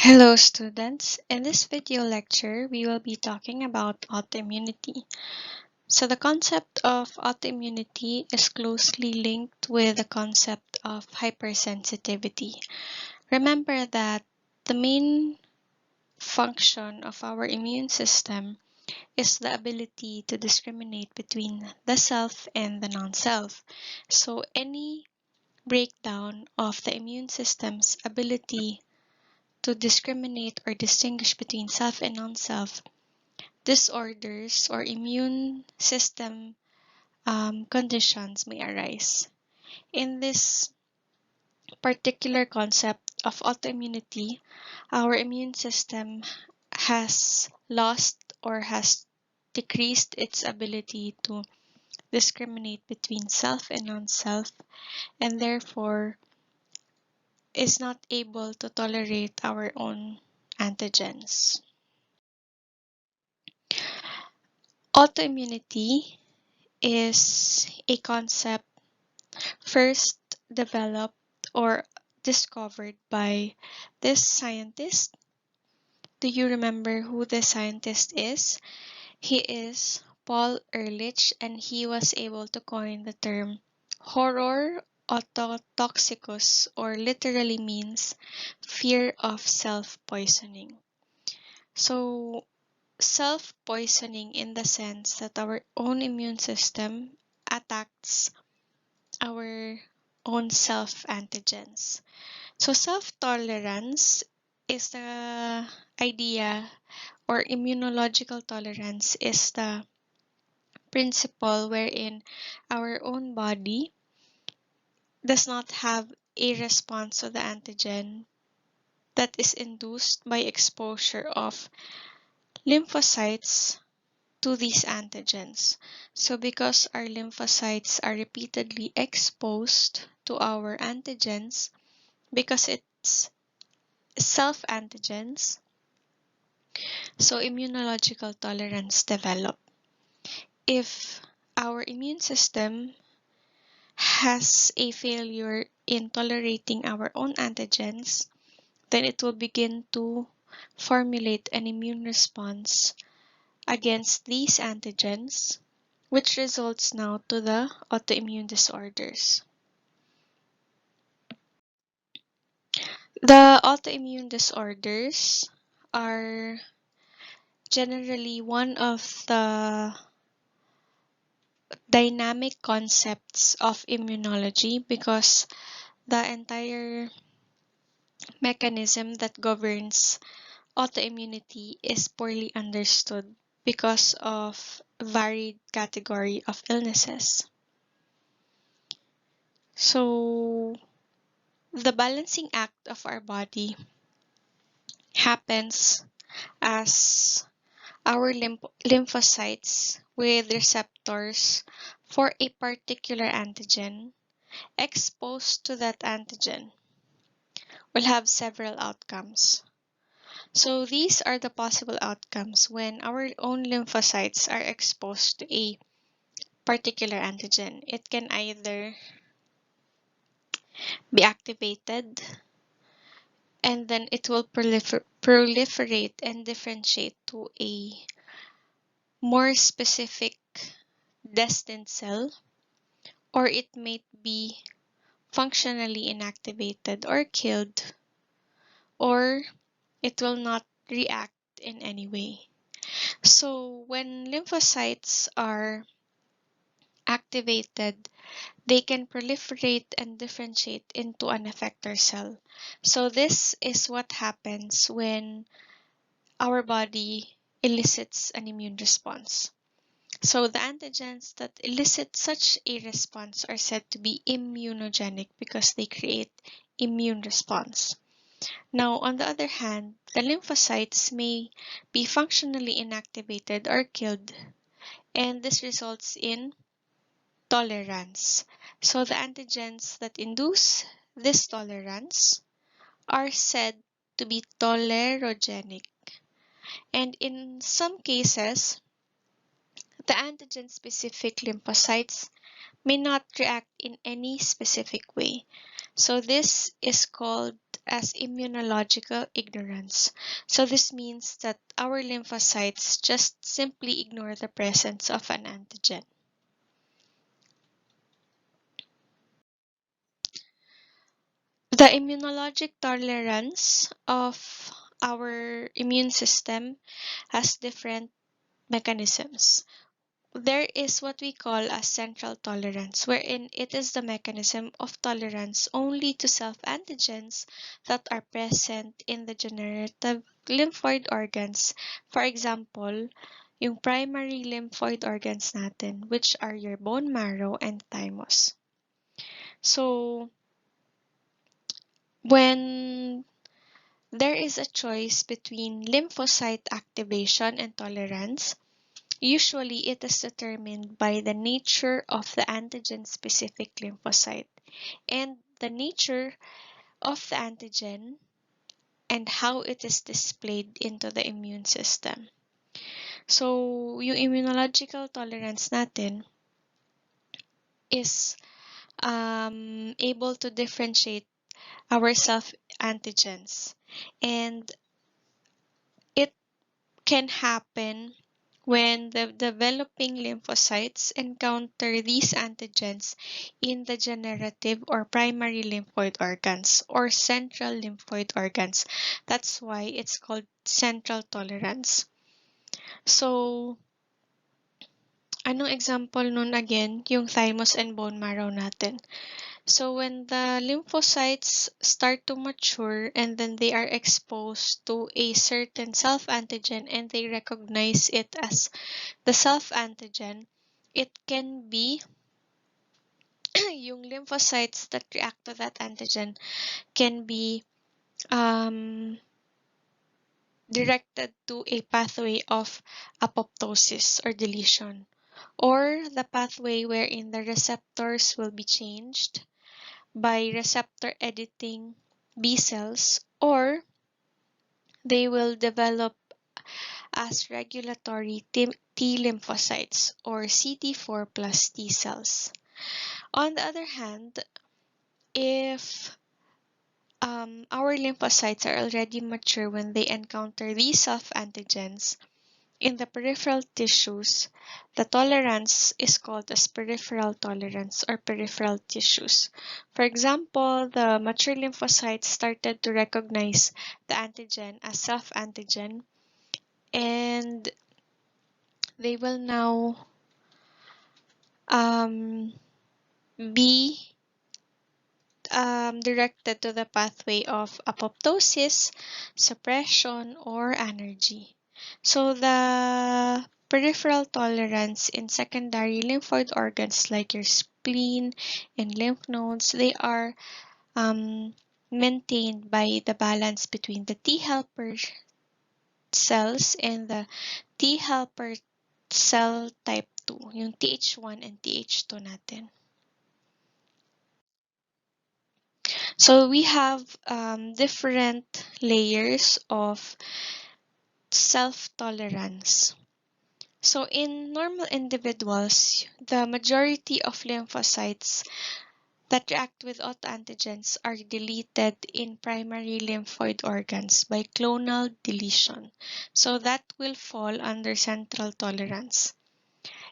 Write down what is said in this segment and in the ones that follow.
Hello students, in this video lecture we will be talking about autoimmunity. So the concept of autoimmunity is closely linked with the concept of hypersensitivity. Remember that the main function of our immune system is the ability to discriminate between the self and the non-self. So any breakdown of the immune system's ability to discriminate or distinguish between self and non-self, disorders or immune system conditions may arise. In this particular concept of autoimmunity, our immune system has lost or has decreased its ability to discriminate between self and non-self, and therefore is not able to tolerate our own antigens. Autoimmunity is a concept first developed or discovered by this scientist. Do you remember who the scientist is? He is Paul Ehrlich, and he was able to coin the term horror autotoxicus, or literally means fear of self-poisoning. So self-poisoning in the sense that our own immune system attacks our own self-antigens. So self-tolerance is the idea, or immunological tolerance is the principle wherein our own body does not have a response to the antigen that is induced by exposure of lymphocytes to these antigens. So because our lymphocytes are repeatedly exposed to our antigens, because it's self-antigens, so immunological tolerance develop. If our immune system has a failure in tolerating our own antigens, then it will begin to formulate an immune response against these antigens, which results now to the autoimmune disorders. The autoimmune disorders are generally one of the dynamic concepts of immunology, because the entire mechanism that governs autoimmunity is poorly understood because of varied category of illnesses. So the balancing act of our body happens as our lymphocytes with receptors for a particular antigen exposed to that antigen will have several outcomes. So these are the possible outcomes when our own lymphocytes are exposed to a particular antigen. It can either be activated, and then it will proliferate and differentiate to a more specific destined cell, or it may be functionally inactivated or killed, or it will not react in any way. So when lymphocytes are activated, they can proliferate and differentiate into an effector cell. So this is what happens when our body elicits an immune response. So the antigens that elicit such a response are said to be immunogenic because they create immune response. Now, on the other hand, the lymphocytes may be functionally inactivated or killed, and this results in tolerance. So the antigens that induce this tolerance are said to be tolerogenic. And in some cases, the antigen-specific lymphocytes may not react in any specific way. So this is called as immunological ignorance. So this means that our lymphocytes just simply ignore the presence of an antigen. The immunologic tolerance of our immune system has different mechanisms. There is what we call a central tolerance, wherein it is the mechanism of tolerance only to self-antigens that are present in the generative lymphoid organs. For example, yung primary lymphoid organs natin, which are your bone marrow and thymus. So, when there is a choice between lymphocyte activation and tolerance, usually it is determined by the nature of the antigen-specific lymphocyte and the nature of the antigen and how it is displayed into the immune system. So, yung immunological tolerance natin is able to differentiate our self-antigens, and it can happen when the developing lymphocytes encounter these antigens in the generative or primary lymphoid organs or central lymphoid organs. That's why it's called central tolerance. So, anong example nun again? Yung thymus and bone marrow natin. So when the lymphocytes start to mature and then they are exposed to a certain self-antigen and they recognize it as the self-antigen, it can be yung lymphocytes that react to that antigen can be um, directed to a pathway of apoptosis or deletion, or the pathway wherein the receptors will be changed by receptor editing B cells, or they will develop as regulatory T lymphocytes or CD4 plus T cells. On the other hand, if our lymphocytes are already mature when they encounter these self-antigens, in the peripheral tissues, the tolerance is called as peripheral tolerance or peripheral tissues. For example, the mature lymphocytes started to recognize the antigen as self-antigen, and they will now be directed to the pathway of apoptosis, suppression, or anergy. So the peripheral tolerance in secondary lymphoid organs like your spleen and lymph nodes, they are maintained by the balance between the T helper cells and the T helper cell type 2, yung Th1 and Th2 natin. So we have different layers of self-tolerance. So in normal individuals, the majority of lymphocytes that react with autoantigens are deleted in primary lymphoid organs by clonal deletion. So that will fall under central tolerance.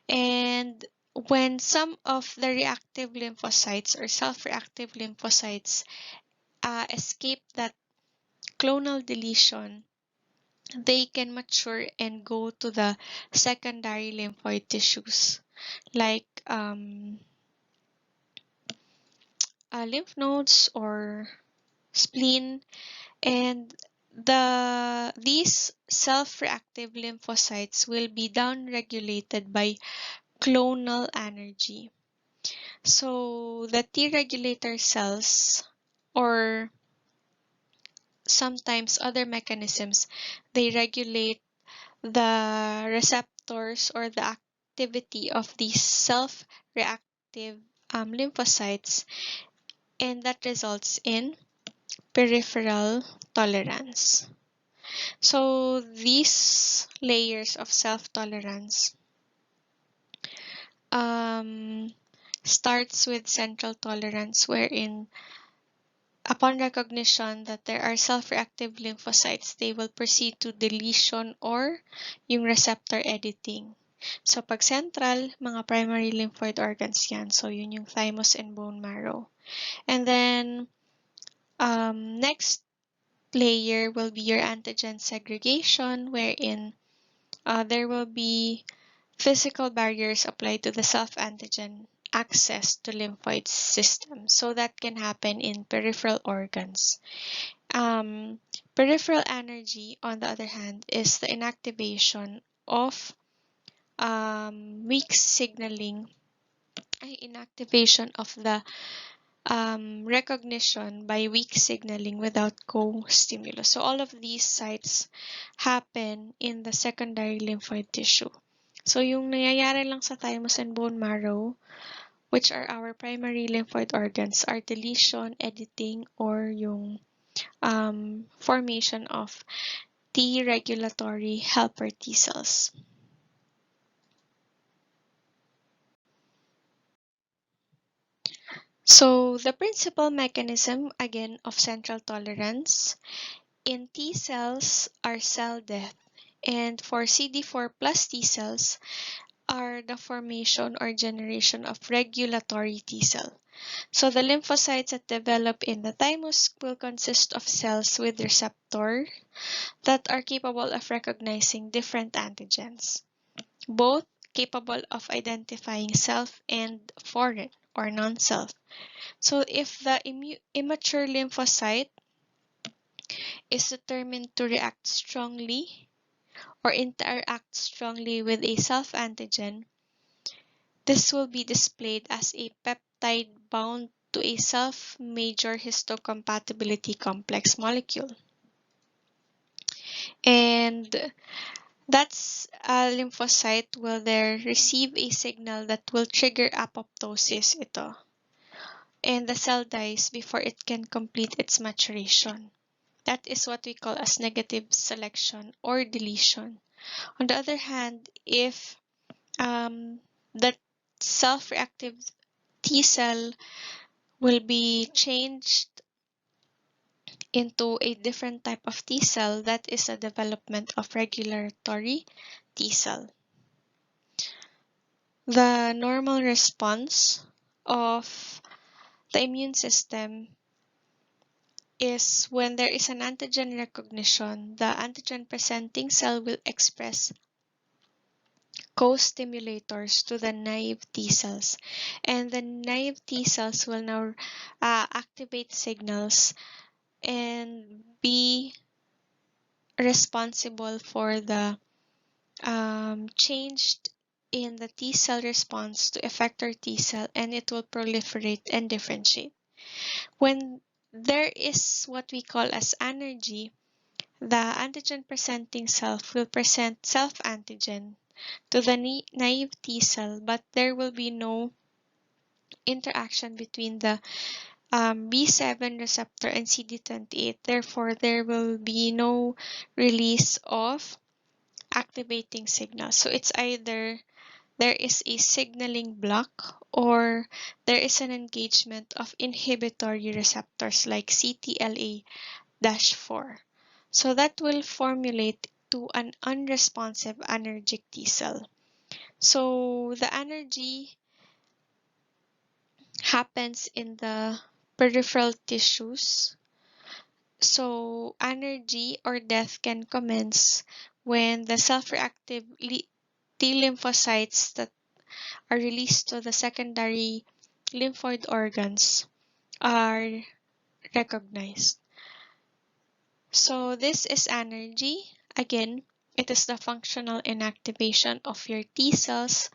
And when some of the reactive lymphocytes or self-reactive lymphocytes escape that clonal deletion, they can mature and go to the secondary lymphoid tissues like lymph nodes or spleen, and these self-reactive lymphocytes will be downregulated by clonal anergy. So the T regulator cells, or sometimes other mechanisms, they regulate the receptors or the activity of these self-reactive lymphocytes, and that results in peripheral tolerance. So these layers of self-tolerance starts with central tolerance, wherein upon recognition that there are self-reactive lymphocytes, they will proceed to deletion or yung receptor editing. So, pag central, mga primary lymphoid organs yan. So, yun yung thymus and bone marrow. And then, next layer will be your antigen segregation, wherein there will be physical barriers applied to the self-antigen access to lymphoid system. So that can happen in peripheral organs. Peripheral energy, on the other hand, is the inactivation of weak signaling, inactivation of the recognition by weak signaling without co-stimulus. So all of these sites happen in the secondary lymphoid tissue. So yung nangyayari lang sa thymus and bone marrow, which are our primary lymphoid organs, are deletion, editing, or yung formation of T regulatory helper T cells. So the principal mechanism, again, of central tolerance in T cells are cell death, and for CD4 plus T cells are the formation or generation of regulatory T cell. So the lymphocytes that develop in the thymus will consist of cells with receptor that are capable of recognizing different antigens, both capable of identifying self and foreign or non-self. So if the immature lymphocyte is determined to react strongly or interact strongly with a self-antigen, this will be displayed as a peptide bound to a self-major histocompatibility complex molecule. And that's a lymphocyte will there receive a signal that will trigger apoptosis ito. And the cell dies before it can complete its maturation. That is what we call as negative selection or deletion. On the other hand, if the self-reactive T cell will be changed into a different type of T cell, that is a development of regulatory T cell. The normal response of the immune system is when there is an antigen recognition, the antigen presenting cell will express co-stimulators to the naive T cells, and the naive T cells will now activate signals and be responsible for the changed in the T cell response to effector T cell, and it will proliferate and differentiate. When there is what we call as anergy, the antigen presenting cell will present self-antigen to the naive T cell, but there will be no interaction between the B7 receptor and CD28. Therefore, there will be no release of activating signals. So it's either there is a signaling block or there is an engagement of inhibitory receptors like CTLA-4. So that will formulate to an unresponsive anergic T cell. So the anergy happens in the peripheral tissues. So anergy or death can commence when the self-reactive T lymphocytes that are released to the secondary lymphoid organs are recognized. So this is anergy. Again, it is the functional inactivation of your T cells,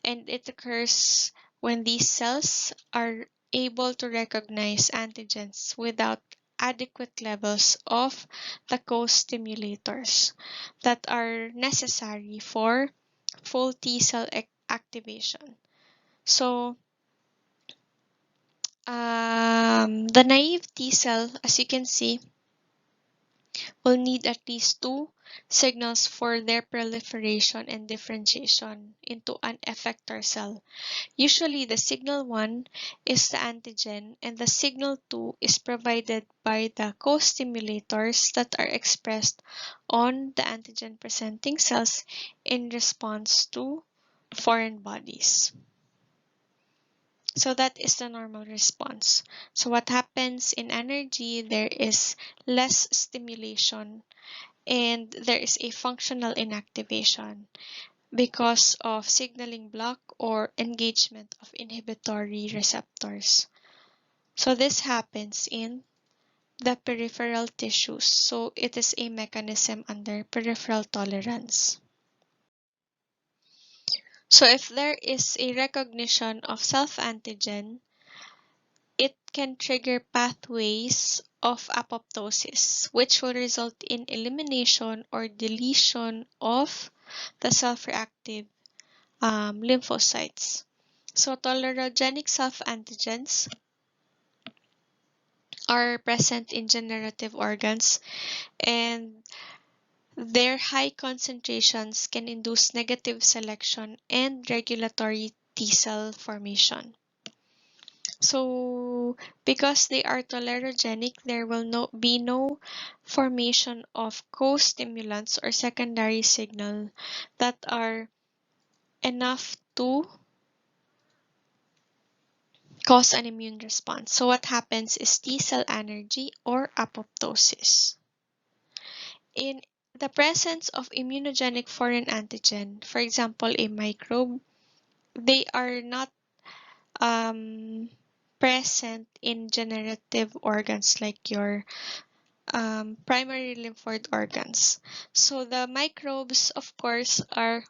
and it occurs when these cells are able to recognize antigens without adequate levels of the co-stimulators that are necessary for full T cell activation. So the naive T cell, as you can see, will will need at least two signals for their proliferation and differentiation into an effector cell. Usually, the signal 1 is the antigen, and the signal 2 is provided by the co-stimulators that are expressed on the antigen-presenting cells in response to foreign bodies. So that is the normal response. So what happens in energy, there is less stimulation and there is a functional inactivation because of signaling block or engagement of inhibitory receptors. So this happens in the peripheral tissues. So it is a mechanism under peripheral tolerance. So if there is a recognition of self-antigen, it can trigger pathways of apoptosis, which will result in elimination or deletion of the self-reactive lymphocytes. So tolerogenic self-antigens are present in generative organs, and their high concentrations can induce negative selection and regulatory T cell formation. So because they are tolerogenic, there will be no formation of co-stimulants or secondary signal that are enough to cause an immune response. So what happens is T cell anergy or apoptosis. In the presence of immunogenic foreign antigen, for example, a microbe, they are not present in generative organs like your primary lymphoid organs. So the microbes, of course, are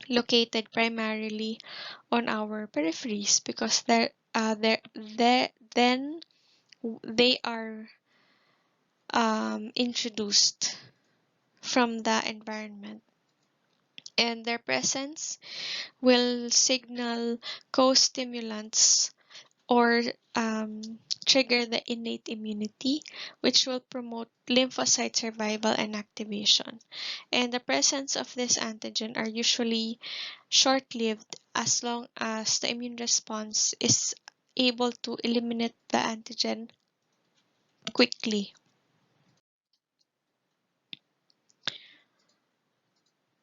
located primarily on our peripheries because then they are introduced from the environment, and their presence will signal co-stimulants or trigger the innate immunity, which will promote lymphocyte survival and activation. And the presence of this antigen are usually short-lived as long as the immune response is able to eliminate the antigen quickly.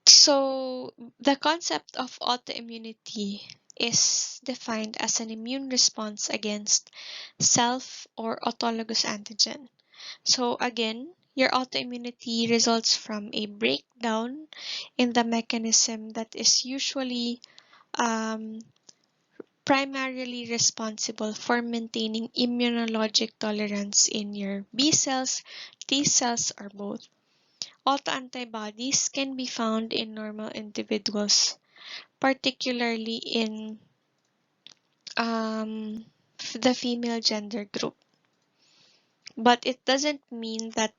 So the concept of autoimmunity is defined as an immune response against self or autologous antigen. So again, your autoimmunity results from a breakdown in the mechanism that is usually primarily responsible for maintaining immunologic tolerance in your B cells, T cells, or both. Autoantibodies can be found in normal individuals, particularly in the female gender group. But it doesn't mean that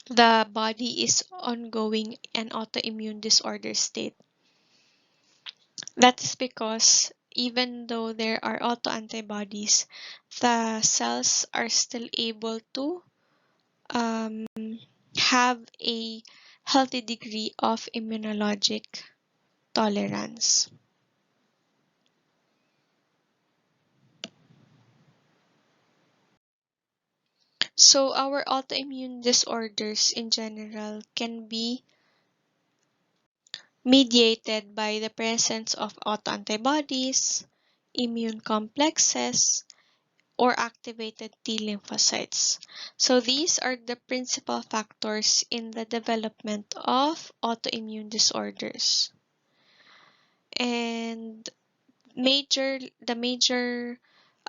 the body is ongoing an autoimmune disorder state. That is because even though there are autoantibodies, the cells are still able to have a healthy degree of immunologic tolerance. So our autoimmune disorders in general can be mediated by the presence of autoantibodies, immune complexes, or activated T lymphocytes. So these are the principal factors in the development of autoimmune disorders. And the major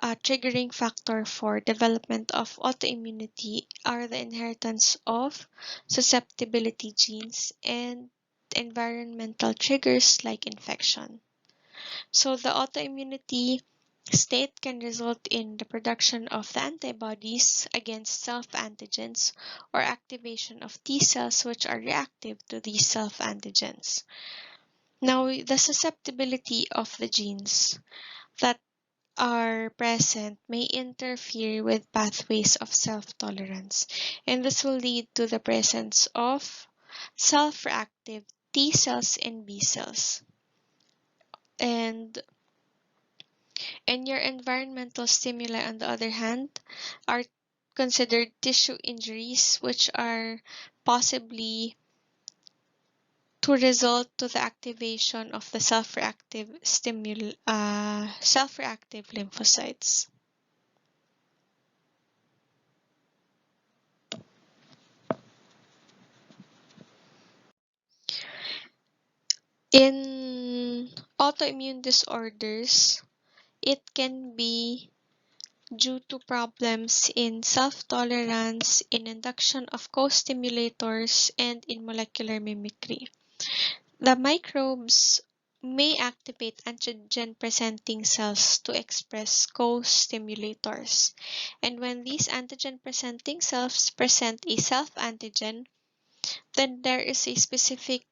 triggering factor for development of autoimmunity are the inheritance of susceptibility genes and environmental triggers like infection. So the autoimmunity state can result in the production of the antibodies against self-antigens or activation of T cells which are reactive to these self-antigens. Now, the susceptibility of the genes that are present may interfere with pathways of self-tolerance, and this will lead to the presence of self-reactive T cells and B cells. And your environmental stimuli, on the other hand, are considered tissue injuries, which are possibly to result to the activation of the self-reactive lymphocytes. In autoimmune disorders, it can be due to problems in self-tolerance, in induction of co-stimulators, and in molecular mimicry. The microbes may activate antigen-presenting cells to express co-stimulators. And when these antigen-presenting cells present a self-antigen, then there is a specific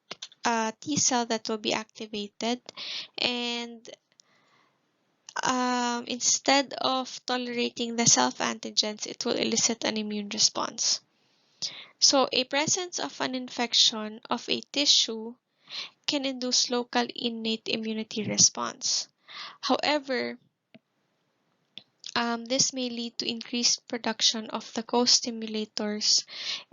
T cell that will be activated, and instead of tolerating the self-antigens, it will elicit an immune response. So a presence of an infection of a tissue can induce local innate immunity response. However, this may lead to increased production of the co-stimulators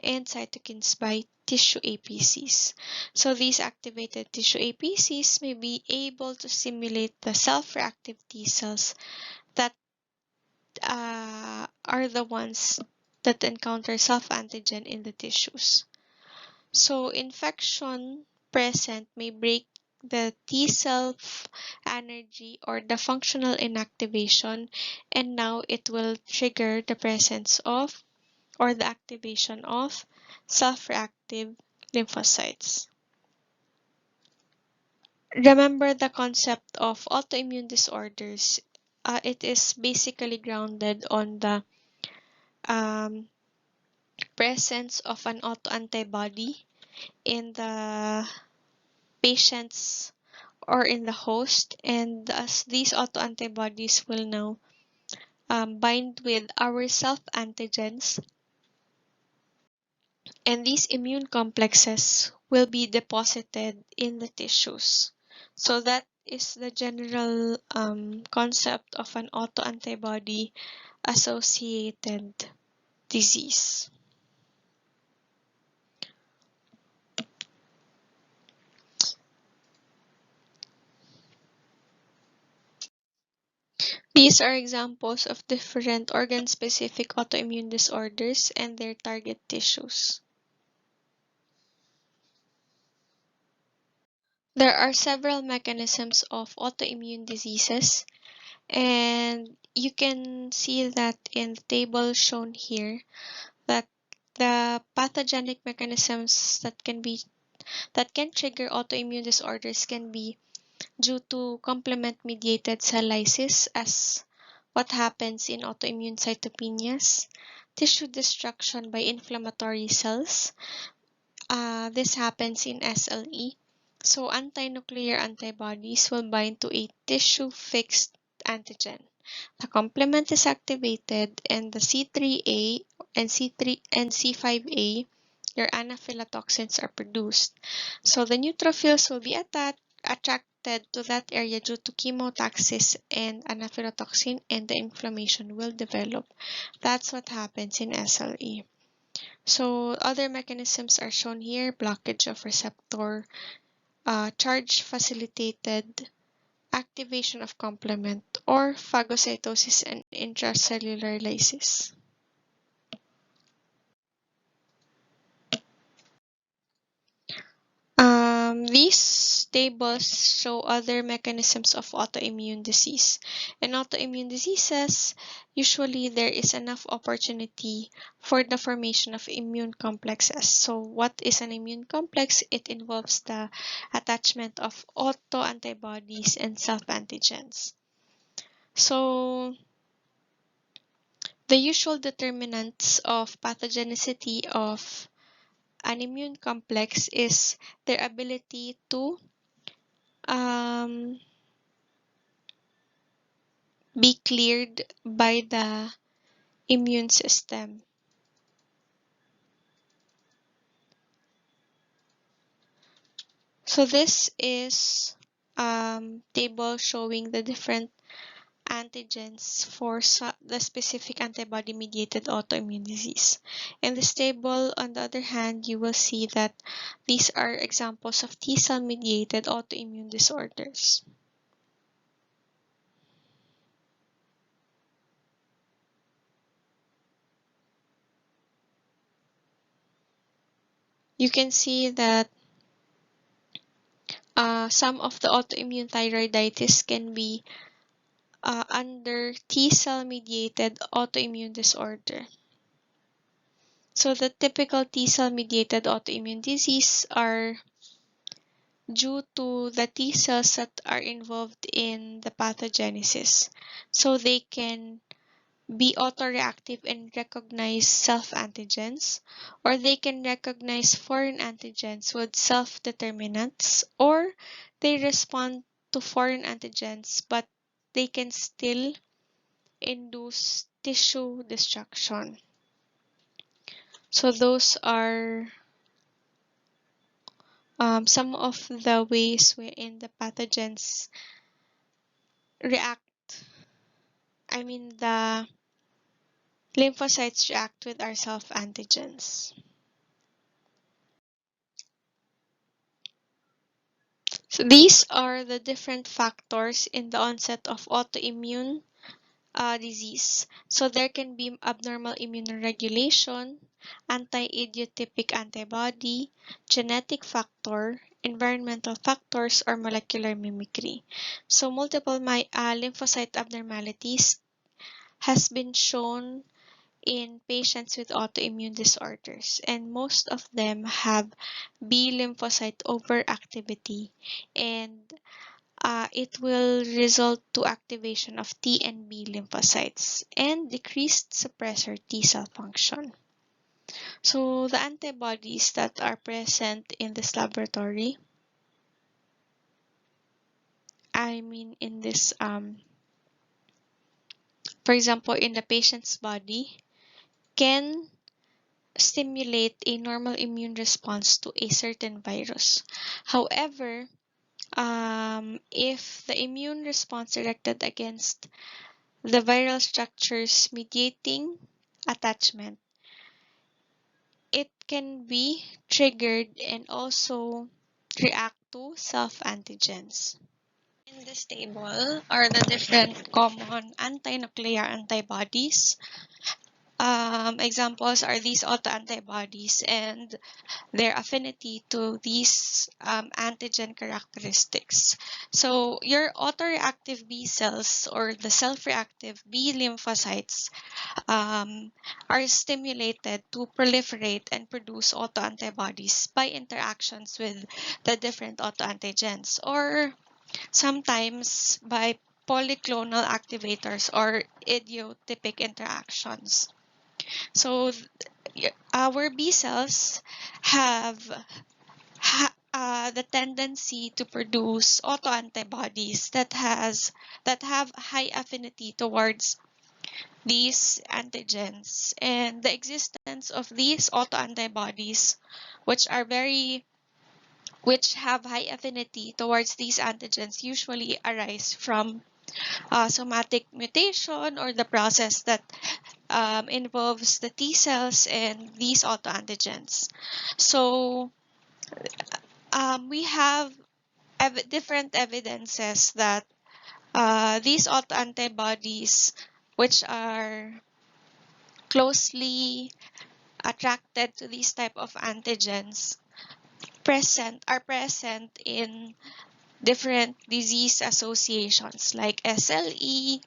and cytokines by tissue APCs. So these activated tissue APCs may be able to stimulate the self-reactive T cells that are the ones that encounter self-antigen in the tissues. So infection present may break the T cell energy or the functional inactivation, and now it will trigger the presence of or the activation of self-reactive lymphocytes. Remember the concept of autoimmune disorders. It is basically grounded on the um, presence of an autoantibody in the patient's or in the host, and as these autoantibodies will now bind with our self-antigens, and these immune complexes will be deposited in the tissues. So that is the general concept of an autoantibody associated disease. These are examples of different organ-specific autoimmune disorders and their target tissues. There are several mechanisms of autoimmune diseases, and you can see that in the table shown here that the pathogenic mechanisms that can trigger autoimmune disorders can be due to complement-mediated cell lysis, as what happens in autoimmune cytopenias, tissue destruction by inflammatory cells. This happens in SLE. So anti-nuclear antibodies will bind to a tissue-fixed antigen. The complement is activated, and the C3A and C5A, your anaphylatoxins, are produced. So the neutrophils will be attracted to that area due to chemotaxis and anaphylatoxin, and the inflammation will develop. That's what happens in SLE. So other mechanisms are shown here: blockage of receptor, charge facilitated activation of complement, or phagocytosis and intracellular lysis. These tables show other mechanisms of autoimmune disease. In autoimmune diseases, usually there is enough opportunity for the formation of immune complexes. So what is an immune complex? It involves the attachment of autoantibodies and self-antigens. So the usual determinants of pathogenicity of an immune complex is their ability to be cleared by the immune system. So this is table showing the different antigens for the specific antibody-mediated autoimmune disease. In this table, on the other hand, you will see that these are examples of T-cell mediated autoimmune disorders. You can see that some of the autoimmune thyroiditis can be under T-cell mediated autoimmune disorder. So the typical T-cell mediated autoimmune disease are due to the T cells that are involved in the pathogenesis. So they can be autoreactive and recognize self-antigens, or they can recognize foreign antigens with self-determinants, or they respond to foreign antigens, but they can still induce tissue destruction. So those are some of the ways wherein the pathogens react. The lymphocytes react with our self-antigens. So these are the different factors in the onset of autoimmune disease. So there can be abnormal immunoregulation, anti-idiotypic antibody, genetic factor, environmental factors, or molecular mimicry. So multiple lymphocyte abnormalities has been shown in patients with autoimmune disorders, and most of them have B lymphocyte overactivity, and it will result to activation of T and B lymphocytes and decreased suppressor T cell function. So the antibodies that are present in this laboratory, in this, for example, in the patient's body, can stimulate a normal immune response to a certain virus. However, if the immune response directed against the viral structures mediating attachment, it can be triggered and also react to self-antigens. In this table are the different common anti-nuclear antibodies. Examples are these autoantibodies and their affinity to these antigen characteristics. So your autoreactive B cells or the self-reactive B lymphocytes are stimulated to proliferate and produce autoantibodies by interactions with the different autoantigens, or sometimes by polyclonal activators or idiotypic interactions. So our B cells have the tendency to produce autoantibodies that have high affinity towards these antigens, and the existence of these autoantibodies, which have high affinity towards these antigens, usually arise from somatic mutation or the process that involves the T cells and these autoantigens. So we have different evidences that these autoantibodies, which are closely attracted to these type of antigens, are present in different disease associations like SLE,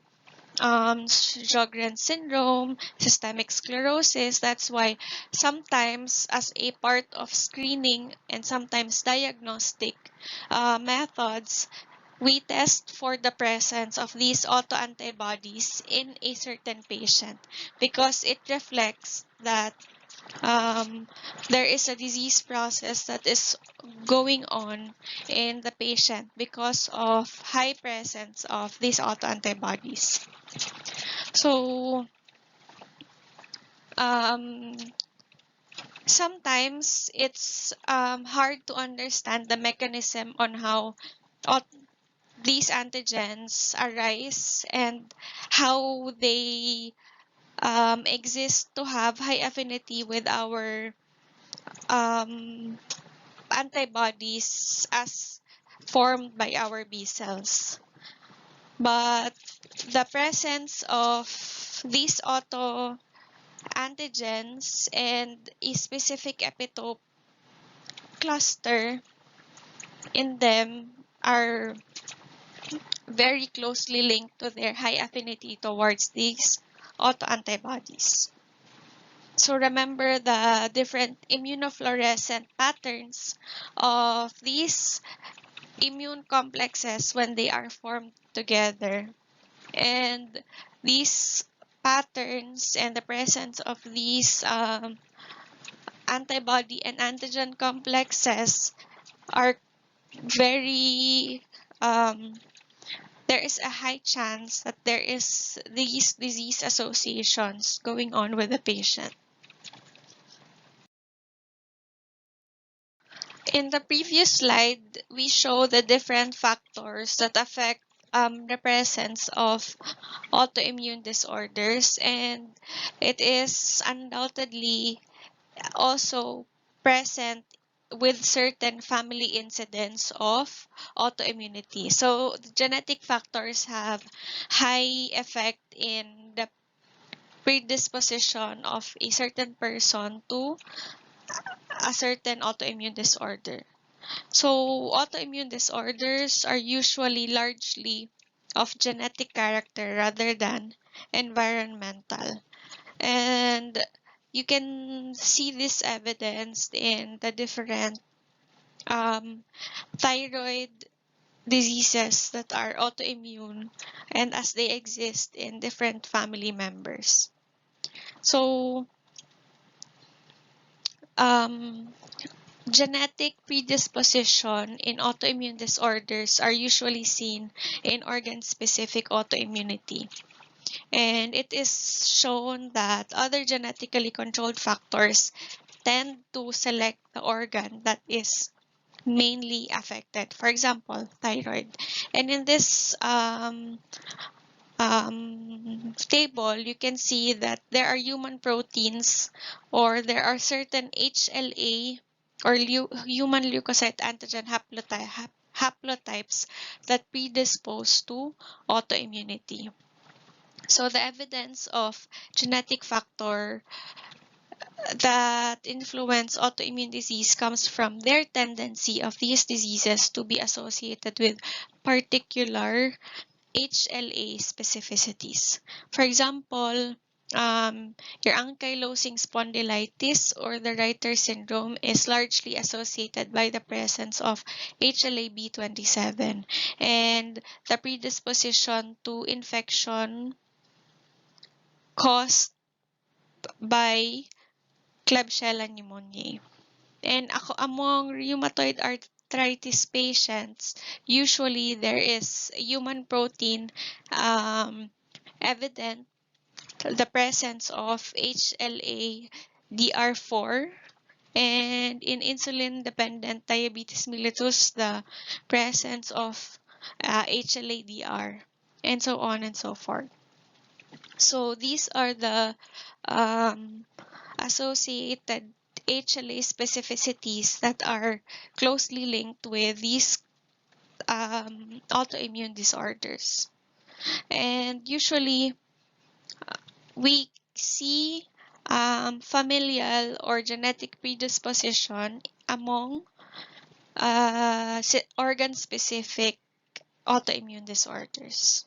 Sjogren's syndrome, systemic sclerosis. That's why sometimes, as a part of screening and sometimes diagnostic methods, we test for the presence of these autoantibodies in a certain patient, because it reflects that there is a disease process that is going on in the patient because of high presence of these autoantibodies. So um, sometimes it's hard to understand the mechanism on how these antigens arise and how they exist to have high affinity with our um, antibodies as formed by our B cells. But the presence of these auto antigens and a specific epitope cluster in them are very closely linked to their high affinity towards these autoantibodies. So remember the different immunofluorescent patterns of these immune complexes when they are formed together. And these patterns and the presence of these antibody and antigen complexes are very there is a high chance that there is these disease associations going on with the patient. In the previous slide, we show the different factors that affect the presence of autoimmune disorders, and it is undoubtedly also present with certain family incidents of autoimmunity. So the genetic factors have high effect in the predisposition of a certain person to a certain autoimmune disorder. So autoimmune disorders are usually largely of genetic character rather than environmental. And you can see this evidenced in the different thyroid diseases that are autoimmune and as they exist in different family members. So um, genetic predisposition in autoimmune disorders are usually seen in organ-specific autoimmunity. And it is shown that other genetically controlled factors tend to select the organ that is mainly affected. For example, thyroid. And in this table, you can see that there are human proteins or there are certain HLA or human leukocyte antigen haplotypes that predispose to autoimmunity. So the evidence of genetic factor that influence autoimmune disease comes from their tendency of these diseases to be associated with particular HLA specificities. For example, your ankylosing spondylitis or the Reiter syndrome is largely associated by the presence of HLA-B27 and the predisposition to infection caused by Klebsiella pneumoniae. And among rheumatoid arthritis patients, usually there is human protein evident the presence of HLA-DR4, and in insulin-dependent diabetes mellitus, the presence of HLA-DR, and so on and so forth. So these are the associated HLA specificities that are closely linked with these autoimmune disorders. And usually we see familial or genetic predisposition among organ-specific autoimmune disorders.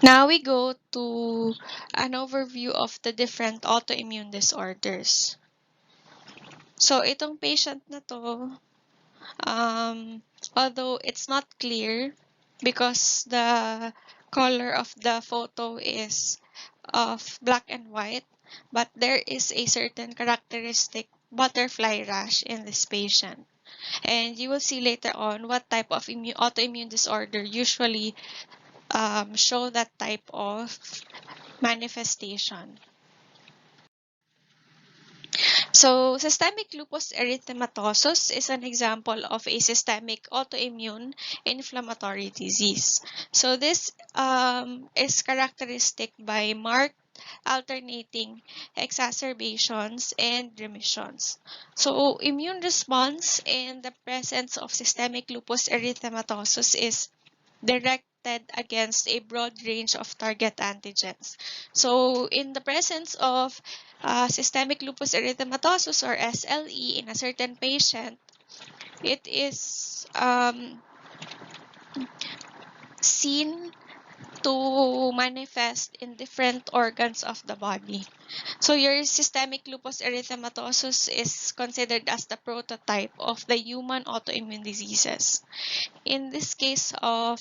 Now we go to an overview of the different autoimmune disorders. So itong patient na to, although it's not clear because the color of the photo is of black and white, but there is a certain characteristic butterfly rash in this patient. And you will see later on what type of autoimmune disorder usually show that type of manifestation. So, systemic lupus erythematosus is an example of a systemic autoimmune inflammatory disease. So, this is characteristic by marked alternating exacerbations and remissions. So, immune response in the presence of systemic lupus erythematosus is directed against a broad range of target antigens. So, in the presence of systemic lupus erythematosus or SLE in a certain patient, it is seen to manifest in different organs of the body. So your systemic lupus erythematosus is considered as the prototype of the human autoimmune diseases. In this case of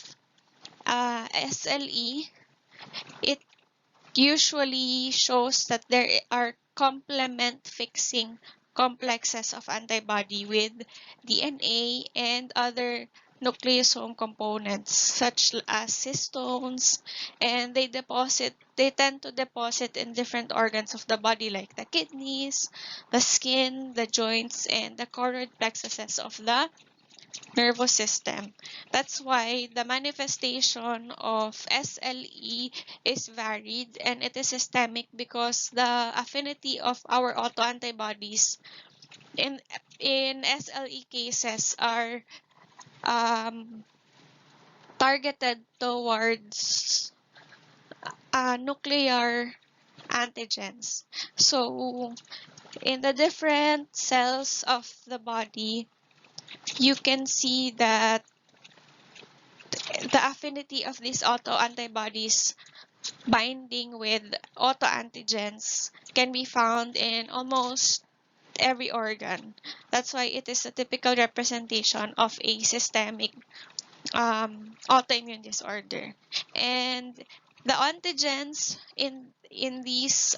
SLE, it usually shows that there are complement fixing complexes of antibody with DNA and other nucleosome components such as histones, and they tend to deposit in different organs of the body like the kidneys, the skin, the joints, and the choroid plexuses of the nervous system. That's why the manifestation of SLE is varied and it is systemic because the affinity of our autoantibodies in SLE cases are targeted towards nuclear antigens. So in the different cells of the body, you can see that the affinity of these autoantibodies binding with autoantigens can be found in almost every organ. That's why it is a typical representation of a systemic autoimmune disorder. And the antigens in these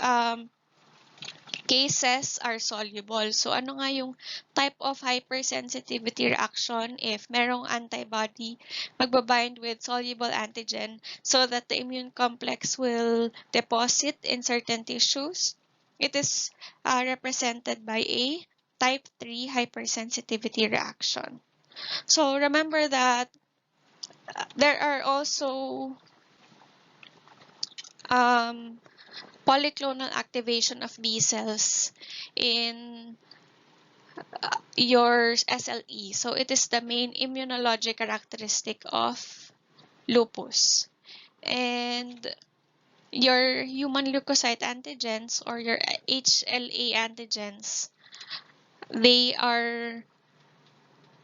cases are soluble. So, ano nga yung type of hypersensitivity reaction if merong antibody magbabind with soluble antigen so that the immune complex will deposit in certain tissues? It is represented by a type 3 hypersensitivity reaction. So, remember that there are also polyclonal activation of B cells in your SLE. So it is the main immunologic characteristic of lupus. And your human leukocyte antigens or your HLA antigens, they are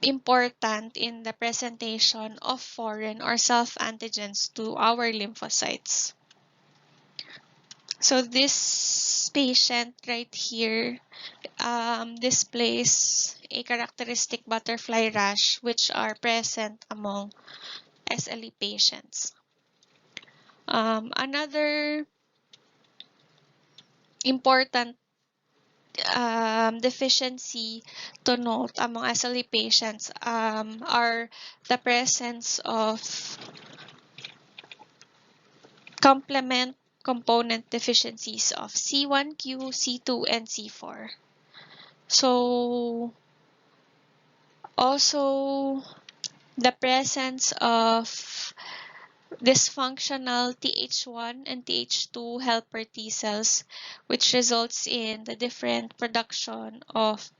important in the presentation of foreign or self-antigens to our lymphocytes. So this patient right here displays a characteristic butterfly rash which are present among SLE patients. Another important deficiency to note among SLE patients are the presence of complement component deficiencies of C1q, C2, and C4. So also the presence of dysfunctional Th1 and Th2 helper T cells, which results in the different production of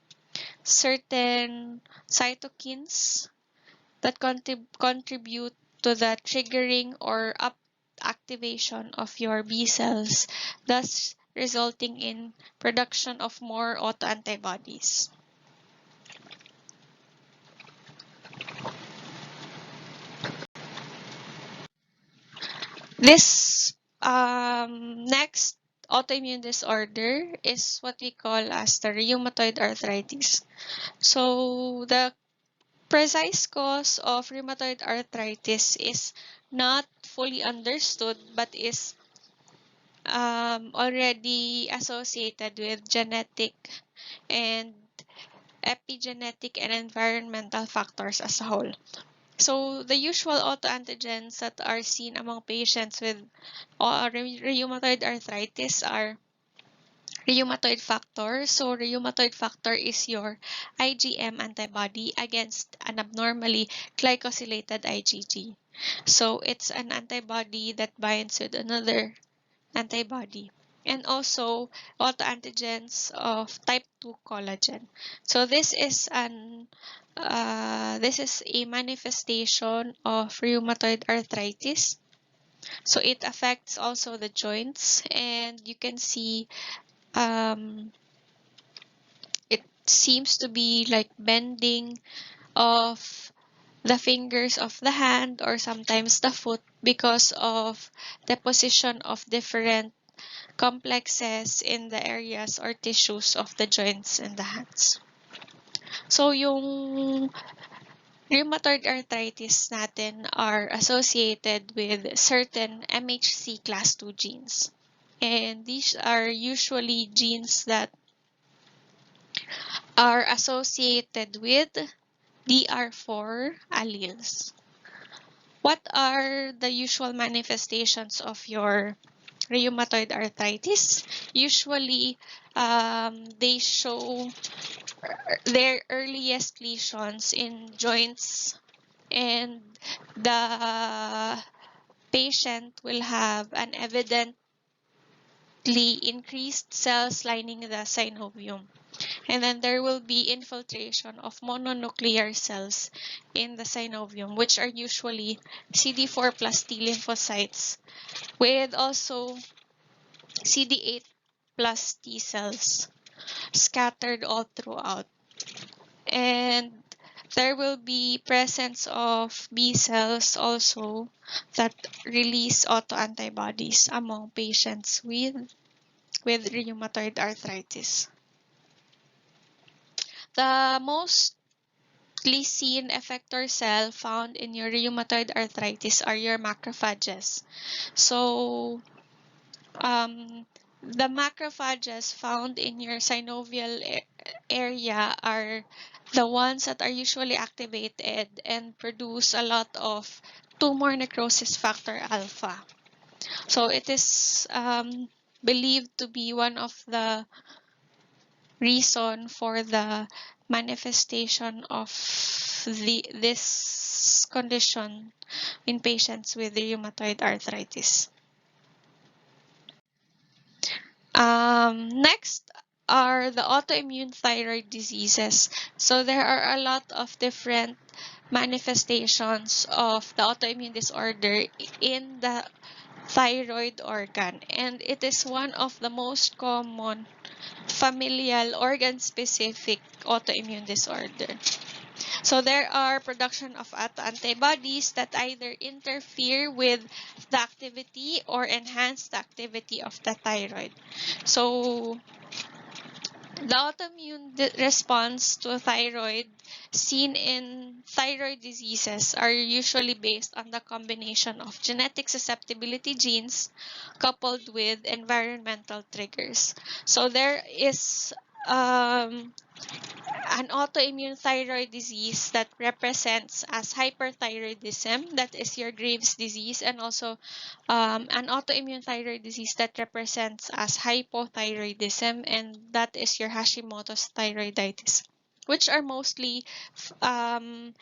certain cytokines that contribute to the triggering or up activation of your B cells, thus resulting in production of more autoantibodies. This next autoimmune disorder is what we call as the rheumatoid arthritis. So the precise cause of rheumatoid arthritis is not fully understood but is already associated with genetic and epigenetic and environmental factors as a whole. So the usual autoantigens that are seen among patients with rheumatoid arthritis are rheumatoid factor. So rheumatoid factor is your IgM antibody against an abnormally glycosylated IgG. So it's an antibody that binds with another antibody. And also autoantigens of type 2 collagen. So this is a manifestation of rheumatoid arthritis. So it affects also the joints, and you can see it seems to be like bending of the fingers of the hand or sometimes the foot because of the position of different complexes in the areas or tissues of the joints and the hands. So yung rheumatoid arthritis natin are associated with certain MHC class 2 genes. And these are usually genes that are associated with DR4 alleles. What are the usual manifestations of your rheumatoid arthritis? Usually, they show their earliest lesions in joints, and the patient will have an evidently increased cells lining the synovium. And then there will be infiltration of mononuclear cells in the synovium, which are usually CD4 plus T lymphocytes, with also CD8 plus T cells scattered all throughout. And there will be presence of B cells also that release autoantibodies among patients with rheumatoid arthritis. The mostly seen effector cell found in your rheumatoid arthritis are your macrophages. So the macrophages found in your synovial area are the ones that are usually activated and produce a lot of tumor necrosis factor alpha. So it is believed to be one of the reason for the manifestation of this condition in patients with rheumatoid arthritis. Next are the autoimmune thyroid diseases. So there are a lot of different manifestations of the autoimmune disorder in the thyroid organ, and it is one of the most common familial organ-specific autoimmune disorder. So there are production of antibodies that either interfere with the activity or enhance the activity of the thyroid. So the autoimmune response to thyroid seen in thyroid diseases are usually based on the combination of genetic susceptibility genes coupled with environmental triggers. So there is an autoimmune thyroid disease that represents as hyperthyroidism, that is your Graves' disease, and also an autoimmune thyroid disease that represents as hypothyroidism, and that is your Hashimoto's thyroiditis, which are mostly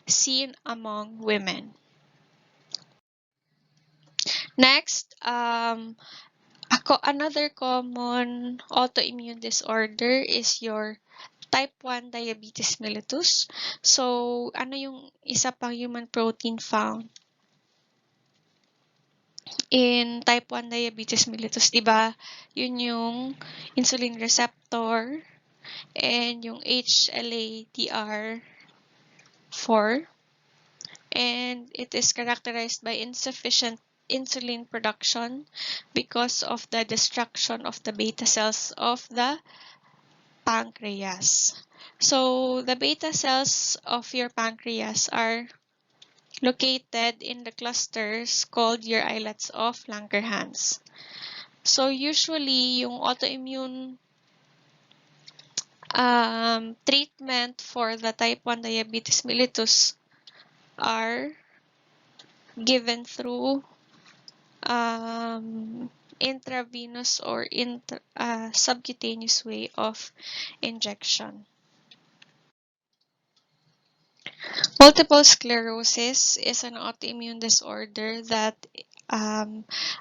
seen among women. Next, another common autoimmune disorder is your type 1 diabetes mellitus. So, ano yung isa pang human protein found in type 1 diabetes mellitus, diba? Yun yung insulin receptor and yung HLA-DR4. And it is characterized by insufficient insulin production because of the destruction of the beta cells of the pancreas. So the beta cells of your pancreas are located in the clusters called your islets of Langerhans. So usually, yung autoimmune treatment for the type 1 diabetes mellitus are given through intravenous or subcutaneous way of injection. Multiple sclerosis is an autoimmune disorder that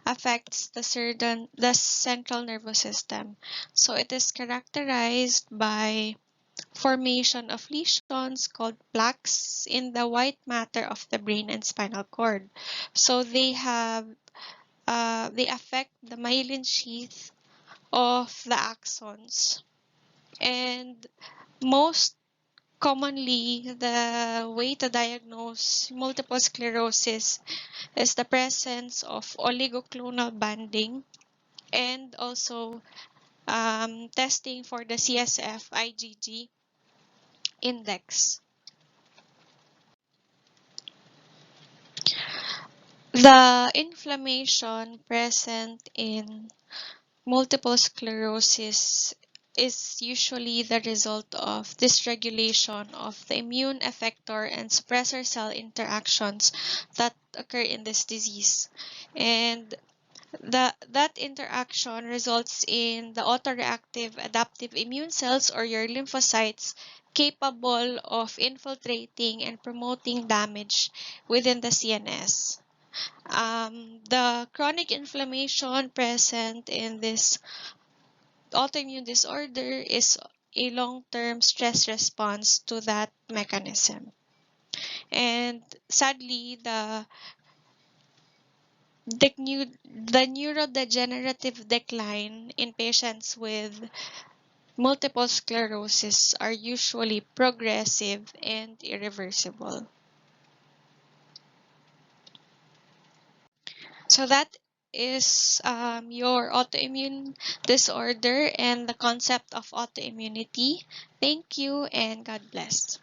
affects the central nervous system. So it is characterized by formation of lesions called plaques in the white matter of the brain and spinal cord. So they affect the myelin sheath of the axons, and most commonly, the way to diagnose multiple sclerosis is the presence of oligoclonal banding, and also testing for the CSF IgG index. The inflammation present in multiple sclerosis is usually the result of dysregulation of the immune effector and suppressor cell interactions that occur in this disease. And that interaction results in the autoreactive adaptive immune cells, or your lymphocytes, capable of infiltrating and promoting damage within the CNS. The chronic inflammation present in this autoimmune disorder is a long-term stress response to that mechanism. And sadly, the neurodegenerative decline in patients with multiple sclerosis are usually progressive and irreversible. So that is your autoimmune disorder and the concept of autoimmunity. Thank you and God bless.